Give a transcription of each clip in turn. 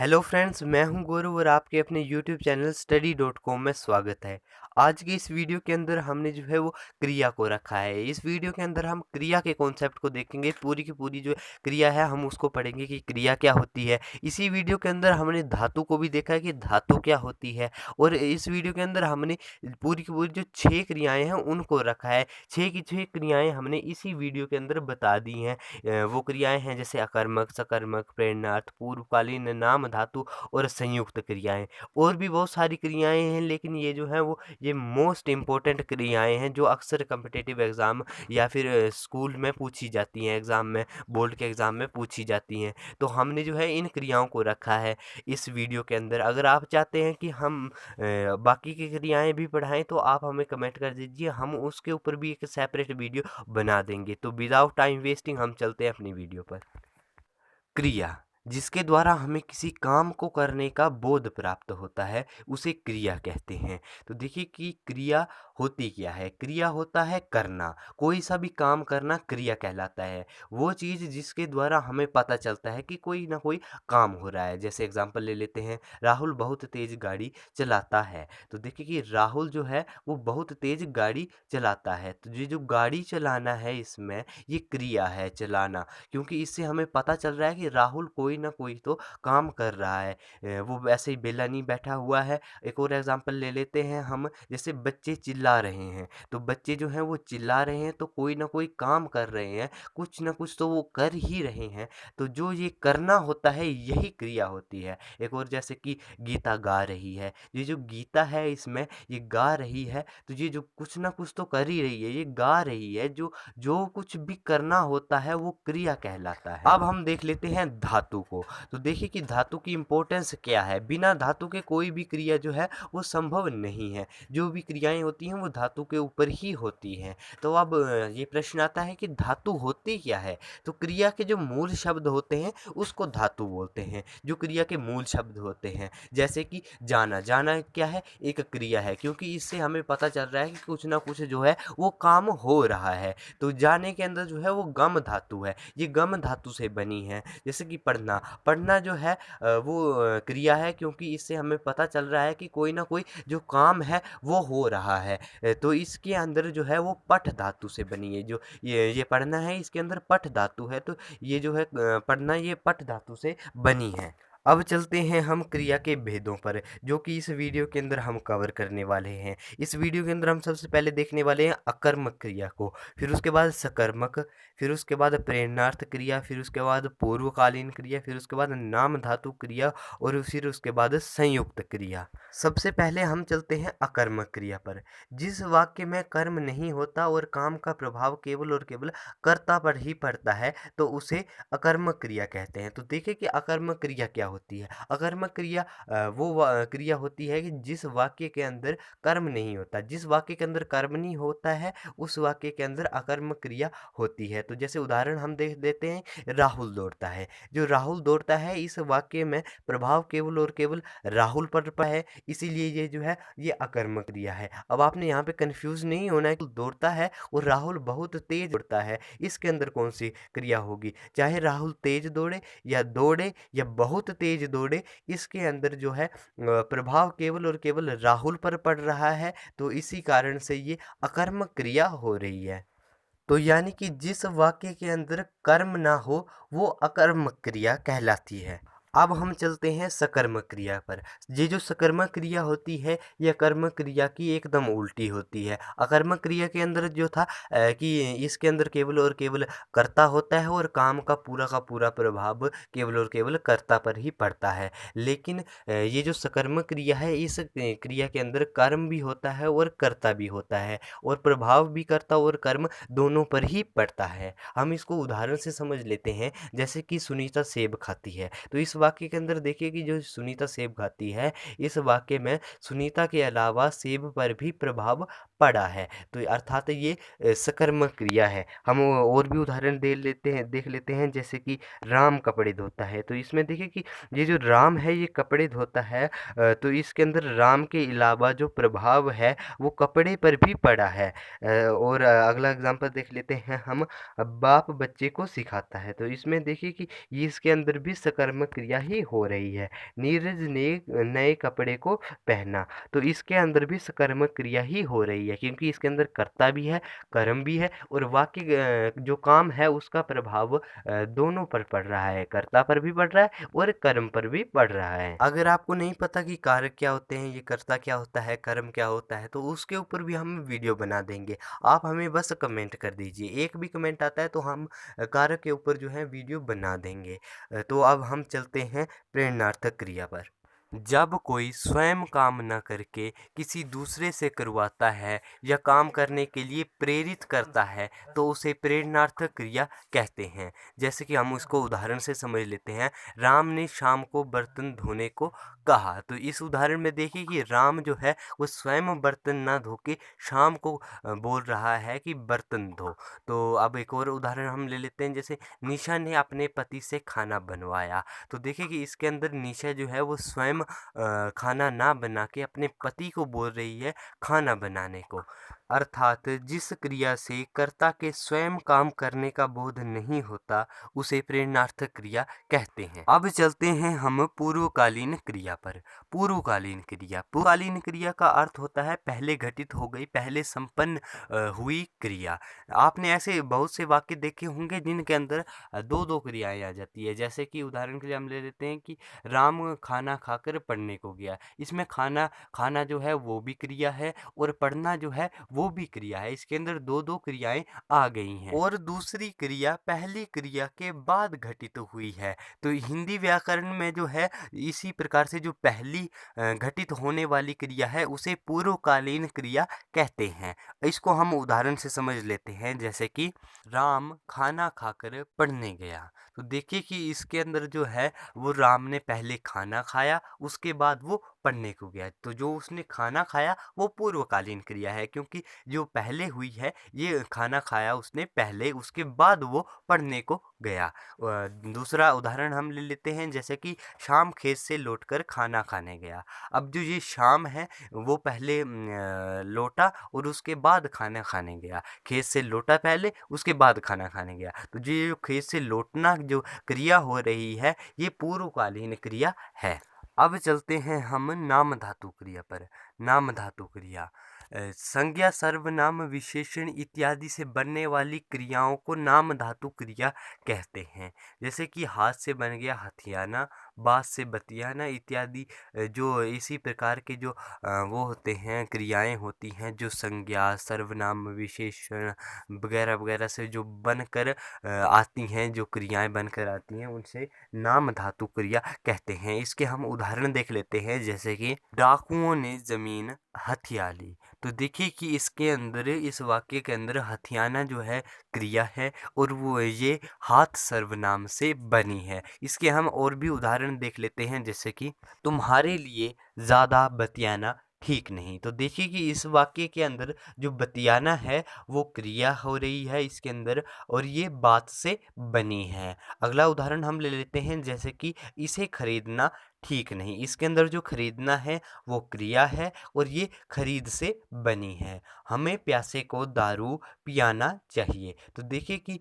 Hello friends, मैं हूं गौरव और आपके अपने यूट्यूब चैनल study.com में स्वागत है। आज की इस वीडियो के अंदर हमने जो है वो क्रिया को रखा है। इस वीडियो के अंदर हम क्रिया के कॉन्सेप्ट को देखेंगे। पूरी की पूरी जो क्रिया है हम उसको पढ़ेंगे कि क्रिया क्या होती है। इसी वीडियो के अंदर हमने धातु को भी देखा है कि धातु क्या होती है। और इस वीडियो के अंदर हमने पूरी की पूरी जो 6 क्रियाएँ हैं उनको रखा है। 6 की 6 क्रियाएँ हमने इसी वीडियो के अंदर बता दी हैं। वो क्रियाएँ हैं जैसे अकर्मक, सकर्मक, प्रेरणार्थ, पूर्वकालीन, नाम धातु और संयुक्त क्रियाएँ। और भी बहुत सारी क्रियाएँ हैं, लेकिन ये जो है वो ये मोस्ट इम्पोर्टेंट क्रियाएँ हैं जो अक्सर कॉम्पिटिटिव एग्ज़ाम या फिर स्कूल में पूछी जाती हैं, एग्ज़ाम में, बोर्ड के एग्ज़ाम में पूछी जाती हैं। तो हमने जो है इन क्रियाओं को रखा है इस वीडियो के अंदर। अगर आप चाहते हैं कि हम बाकी की क्रियाएँ भी पढ़ाएँ तो आप हमें कमेंट कर दीजिए, हम उसके ऊपर भी एक सेपरेट वीडियो बना देंगे। तो विदाउट टाइम वेस्टिंग हम चलते हैं अपनी वीडियो पर। क्रिया जिसके द्वारा हमें किसी काम को करने का बोध प्राप्त होता है उसे क्रिया कहते हैं। तो देखिए कि क्रिया होती क्या है। क्रिया होता है करना, कोई सा भी काम करना क्रिया कहलाता है। वो चीज़ जिसके द्वारा हमें पता चलता है कि कोई ना कोई काम हो रहा है। जैसे एग्जांपल ले लेते हैं, राहुल बहुत तेज गाड़ी चलाता है। तो देखिए कि राहुल जो है वो बहुत तेज गाड़ी चलाता है। तो ये जो गाड़ी चलाना है इसमें ये क्रिया है, चलाना। क्योंकि इससे हमें पता चल रहा है कि राहुल कोई ना कोई तो काम कर रहा है। वो वैसे ही बेला नहीं बैठा हुआ है। एक और एग्जांपल ले लेते हैं हम, जैसे बच्चे चिल्ला रहे हैं। तो बच्चे जो हैं वो चिल्ला रहे हैं तो कोई ना कोई काम कर रहे हैं, कुछ ना कुछ तो वो कर ही रहे हैं। तो जो ये करना होता है यही क्रिया होती है। एक और जैसे कि गीता गा रही है। ये जो गीता है इसमें ये गा रही है, तो ये जो कुछ ना कुछ तो कर ही रही है, ये गा रही है। जो जो कुछ भी करना होता है वो क्रिया कहलाता है। अब हम देख लेते हैं धातु को। तो देखिए कि धातु की इम्पोर्टेंस क्या है। बिना धातु के कोई भी क्रिया जो है वो संभव नहीं है। जो भी क्रियाएं होती हैं वो धातु के ऊपर ही होती हैं। तो अब ये प्रश्न आता है कि धातु होती क्या है। तो क्रिया के जो मूल शब्द होते हैं उसको धातु बोलते हैं। जो क्रिया के मूल शब्द होते हैं, जैसे कि जाना। जाना क्या है, एक क्रिया है, क्योंकि इससे हमें पता चल रहा है कि कुछ ना कुछ जो है वो काम हो रहा है। तो जाने के अंदर जो है वो गम धातु है। ये गम धातु से बनी है। जैसे कि पढ़ना। पढ़ना जो है वो क्रिया है, क्योंकि इससे हमें पता चल रहा है कि कोई ना कोई जो काम है वो हो रहा है। तो इसके अंदर जो है वो पठ धातु से बनी है। जो ये पढ़ना है इसके अंदर पठ धातु है। तो ये जो है पढ़ना, ये पठ धातु से बनी है। अब चलते हैं हम क्रिया के भेदों पर, जो कि इस वीडियो के अंदर हम कवर करने वाले हैं। इस वीडियो के अंदर हम सबसे पहले देखने वाले हैं अकर्मक क्रिया को, फिर उसके बाद सकर्मक, फिर उसके बाद प्रेरणार्थ क्रिया, फिर उसके बाद पूर्वकालीन क्रिया, फिर उसके बाद नाम धातु क्रिया और फिर उसके बाद संयुक्त क्रिया। सबसे पहले हम चलते हैं अकर्मक क्रिया पर। जिस वाक्य में कर्म नहीं होता और काम का प्रभाव केवल और केवल कर्ता पर ही पड़ता है तो उसे अकर्मक क्रिया कहते हैं। तो देखिए कि अकर्मक क्रिया क्या होती है। अकर्मक क्रिया क्रिया होती है कि जिस वाक्य के अंदर कर्म नहीं होता। जिस वाक्य के अंदर कर्म नहीं होता है उस वाक्य के अंदर अकर्मक क्रिया होती है। तो जैसे उदाहरण हम देख देते हैं, राहुल दौड़ता है। जो राहुल दौड़ता है इस वाक्य में प्रभाव केवल और केवल राहुल पर है, इसीलिए ये जो है ये अकर्मक क्रिया है। अब आपने यहाँ पे कंफ्यूज नहीं होना है कि दौड़ता है और राहुल बहुत तेज दौड़ता है, इसके अंदर कौन सी क्रिया होगी। चाहे राहुल तेज दौड़े या बहुत तेज दौड़े, इसके अंदर जो है प्रभाव केवल और केवल राहुल पर पड़ रहा है। तो इसी कारण से ये अकर्मक क्रिया हो रही है। तो यानी कि जिस वाक्य के अंदर कर्म ना हो वो अकर्मक क्रिया कहलाती है। अब हम चलते हैं सकर्मक क्रिया पर। ये जो सकर्मक क्रिया होती है ये कर्मक क्रिया की एकदम उल्टी होती है। अकर्मक क्रिया के अंदर जो था कि इसके अंदर केवल और केवल कर्ता होता है और काम का पूरा प्रभाव केवल और केवल कर्ता पर ही पड़ता है। लेकिन ये जो सकर्मक क्रिया है इस क्रिया के अंदर कर्म भी होता है और कर्ता भी होता है और प्रभाव भी कर्ता और कर्म दोनों पर ही पड़ता है। हम इसको उदाहरण से समझ लेते हैं, जैसे कि सुनीता सेब खाती है। तो इस वाक्य के अंदर देखिए कि जो सुनीता सेब खाती है, इस वाक्य में सुनीता के अलावा सेब पर भी प्रभाव पढ़ा है। तो अर्थात ये सकर्मक क्रिया है। हम और भी उदाहरण देख लेते हैं, जैसे कि राम कपड़े धोता है। तो इसमें देखिए कि ये जो राम है ये कपड़े धोता है, तो इसके अंदर राम के अलावा जो प्रभाव है वो कपड़े पर भी पड़ा है। और अगला एग्जांपल देख लेते हैं हम, बाप बच्चे को सिखाता है। तो इसमें देखिए कि ये इसके अंदर भी सकर्मक क्रिया ही हो रही है। नीरज ने नए कपड़े को पहना, तो इसके अंदर भी सकर्मक क्रिया ही हो रही है, क्योंकि इसके अंदर कर्ता भी है, कर्म भी है, और वाक्य जो काम है उसका प्रभाव दोनों पर पड़ रहा है, कर्ता पर भी पड़ रहा है और कर्म पर भी पड़ रहा है। अगर आपको नहीं पता कि कारक क्या होते हैं, ये कर्ता क्या होता है, कर्म क्या होता है, तो उसके ऊपर भी हम वीडियो बना देंगे। आप हमें बस कमेंट कर दीजिए, एक भी कमेंट आता है तो हम कारक के ऊपर जो है वीडियो बना देंगे। तो अब हम चलते हैं प्रेरणार्थक क्रिया पर। जब कोई स्वयं काम न करके किसी दूसरे से करवाता है या काम करने के लिए प्रेरित करता है तो उसे प्रेरणार्थक क्रिया कहते हैं। जैसे कि हम उसको उदाहरण से समझ लेते हैं, राम ने शाम को बर्तन धोने को कहा। तो इस उदाहरण में देखिए कि राम जो है वो स्वयं बर्तन ना धो के शाम को बोल रहा है कि बर्तन धो। तो अब एक और उदाहरण हम ले लेते हैं, जैसे निशा ने अपने पति से खाना बनवाया। तो देखिए कि इसके अंदर निशा जो है वो स्वयं खाना ना बना के अपने पति को बोल रही है खाना बनाने को। अर्थात जिस क्रिया से कर्ता के स्वयं काम करने का बोध नहीं होता उसे प्रेरणार्थक क्रिया कहते हैं। अब चलते हैं हम पूर्वकालीन क्रिया पर। पूर्वकालीन क्रिया का अर्थ होता है पहले घटित हो गई, पहले संपन्न हुई क्रिया। आपने ऐसे बहुत से वाक्य देखे होंगे जिनके अंदर दो दो क्रियाएं आ जाती है। जैसे कि उदाहरण के लिए हम ले लेते हैं कि राम खाना खाकर पढ़ने को गया। इसमें खाना खाना जो है वो भी क्रिया है और पढ़ना जो है वो भी क्रिया है। इसके अंदर दो दो क्रियाएं आ गई हैं और दूसरी क्रिया पहली क्रिया के बाद घटित हुई है। तो हिंदी व्याकरण में जो है इसी प्रकार से जो पहली घटित होने वाली क्रिया है उसे पूर्वकालीन क्रिया कहते हैं। इसको हम उदाहरण से समझ लेते हैं, जैसे कि राम खाना खाकर पढ़ने गया। तो देखिए कि इसके अंदर जो है वो राम ने पहले खाना खाया, उसके बाद वो पढ़ने को गया। तो जो उसने खाना खाया वो पूर्वकालीन क्रिया है, क्योंकि जो पहले हुई है ये खाना खाया उसने पहले, उसके बाद वो पढ़ने को गया। दूसरा उदाहरण हम ले लेते हैं, जैसे कि शाम खेत से लौटकर खाना खाने गया। अब जो ये शाम है वो पहले लौटा और उसके बाद खाना खाने गया। खेत से लौटा पहले, उसके बाद खाना खाने गया। तो जो खेत से लौटना जो क्रिया हो रही है ये पूर्वकालीन क्रिया है। अब चलते हैं हम नाम धातु क्रिया पर। नाम धातु क्रिया संज्ञा, सर्वनाम, विशेषण इत्यादि से बनने वाली क्रियाओं को नाम धातु क्रिया कहते हैं। जैसे कि हाथ से बन गया हथियाना, बात से बतियाना इत्यादि। जो इसी प्रकार के जो वो होते हैं क्रियाएं होती हैं जो संज्ञा, सर्वनाम, विशेषण वगैरह वगैरह से जो बनकर आती हैं, जो क्रियाएं बनकर आती हैं उनसे नाम धातु क्रिया कहते हैं। इसके हम उदाहरण देख लेते हैं, जैसे कि डाकुओं ने जमीन हथिया ली। तो देखिए कि इसके अंदर, इस वाक्य के अंदर हथियाना जो है क्रिया है और वो ये हाथ सर्वनाम से बनी है। इसके हम और भी उदाहरण देख लेते हैं, जैसे कि तुम्हारे लिए ज़्यादा बतियाना ठीक नहीं। तो देखिए कि इस वाक्य के अंदर जो बतियाना है वो क्रिया हो रही है इसके अंदर, और ये बात से बनी है। अगला उदाहरण हम ले लेते हैं, जैसे कि इसे खरीदना ठीक नहीं। इसके अंदर जो खरीदना है वो क्रिया है और ये खरीद से बनी है। हमें प्यासे को दारू पियाना चाहिए। तो देखिए कि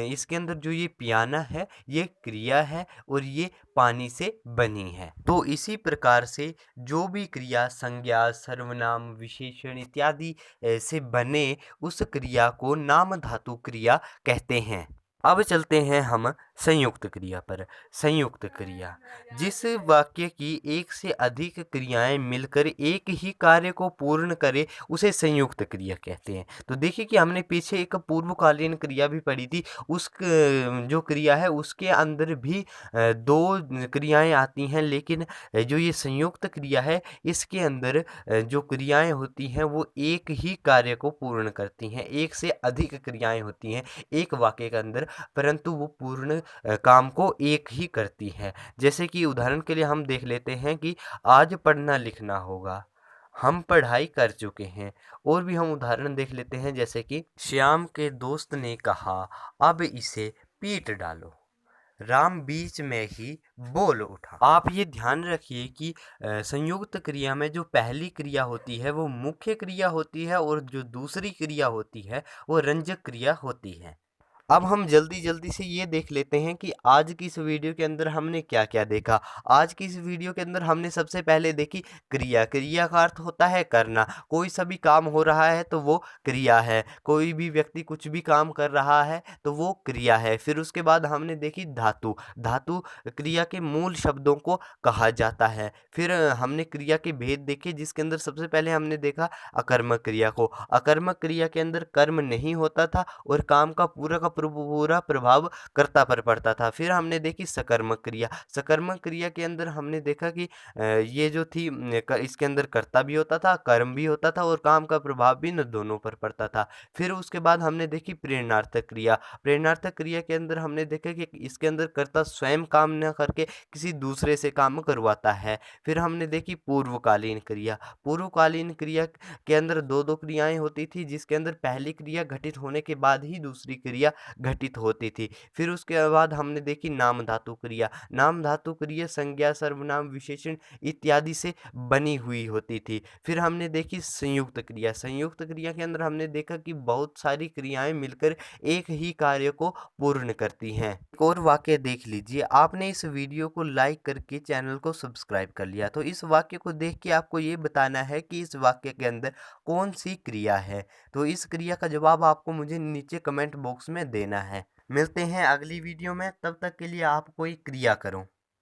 इसके अंदर जो ये पियाना है ये क्रिया है और ये पानी से बनी है। तो इसी प्रकार से जो भी क्रिया संज्ञा, सर्वनाम, विशेषण इत्यादि से बने उस क्रिया को नाम धातु क्रिया कहते हैं। अब चलते हैं हम संयुक्त क्रिया पर। संयुक्त क्रिया जिस वाक्य की एक से अधिक क्रियाएं मिलकर एक ही कार्य को पूर्ण करे उसे संयुक्त क्रिया कहते हैं। तो देखिए कि हमने पीछे एक पूर्वकालीन क्रिया भी पढ़ी थी, उस जो क्रिया है उसके अंदर भी दो क्रियाएं आती हैं, लेकिन जो ये संयुक्त क्रिया है इसके अंदर जो क्रियाएं होती हैं वो एक ही कार्य को पूर्ण करती हैं। एक से अधिक क्रियाएं होती हैं एक वाक्य के अंदर, परंतु वो पूर्ण काम को एक ही करती है। जैसे कि उदाहरण के लिए हम देख लेते हैं कि आज पढ़ना लिखना होगा। हम पढ़ाई कर चुके हैं। और भी हम उदाहरण देख लेते हैं, जैसे कि श्याम के दोस्त ने कहा, अब इसे पीट डालो। राम बीच में ही बोल उठा। आप ये ध्यान रखिए कि संयुक्त क्रिया में जो पहली क्रिया होती है वो मुख्य क्रिया होती है, और जो दूसरी क्रिया होती है वो रंजक क्रिया होती है। अब हम जल्दी-जल्दी से ये देख लेते हैं कि आज की इस वीडियो के अंदर हमने क्या-क्या देखा। आज की इस वीडियो के अंदर हमने सबसे पहले देखी क्रिया। क्रिया का अर्थ होता है करना। कोई सा भी काम हो रहा है तो वो क्रिया है। कोई भी व्यक्ति कुछ भी काम कर रहा है तो वो क्रिया है। फिर उसके बाद हमने देखी धातु। धातु क्रिया के मूल शब्दों को कहा जाता है। फिर हमने क्रिया के भेद देखे, जिसके अंदर सबसे पहले हमने देखा अकर्मक क्रिया को। अकर्मक क्रिया के अंदर कर्म नहीं होता था और काम का पूरा प्रभाव कर्ता पर पड़ता था। फिर हमने देखी सकर्मक क्रिया। सकर्मक क्रिया के अंदर हमने देखा कि ये जो थी इसके अंदर कर्ता भी होता था, कर्म भी होता था और काम का प्रभाव भी न दोनों पर पड़ता था। फिर उसके बाद हमने देखी प्रेरणार्थक क्रिया। प्रेरणार्थक क्रिया के अंदर हमने देखा कि इसके अंदर कर्ता स्वयं काम न करके किसी दूसरे से काम करवाता है। फिर हमने देखी पूर्वकालीन क्रिया। पूर्वकालीन क्रिया के अंदर दो क्रियाएं होती थी, जिसके अंदर पहली क्रिया घटित होने के बाद ही दूसरी क्रिया घटित होती थी। फिर उसके बाद हमने देखी नाम धातु क्रिया। नाम धातु क्रिया संज्ञा, सर्वनाम, विशेषण इत्यादि से बनी हुई होती थी। फिर हमने देखी संयुक्त क्रिया। संयुक्त क्रिया के अंदर हमने देखा कि बहुत सारी क्रियाएं मिलकर एक ही कार्य को पूर्ण करती हैं। एक और वाक्य देख लीजिए। आपने इस वीडियो को लाइक करके चैनल को सब्सक्राइब कर लिया, तो इस वाक्य को देख के आपको ये बताना है कि इस वाक्य के अंदर कौन सी क्रिया है। तो इस क्रिया का जवाब आपको मुझे नीचे कमेंट बॉक्स में देना है। मिलते हैं अगली वीडियो में, तब तक के लिए आप कोई क्रिया करो।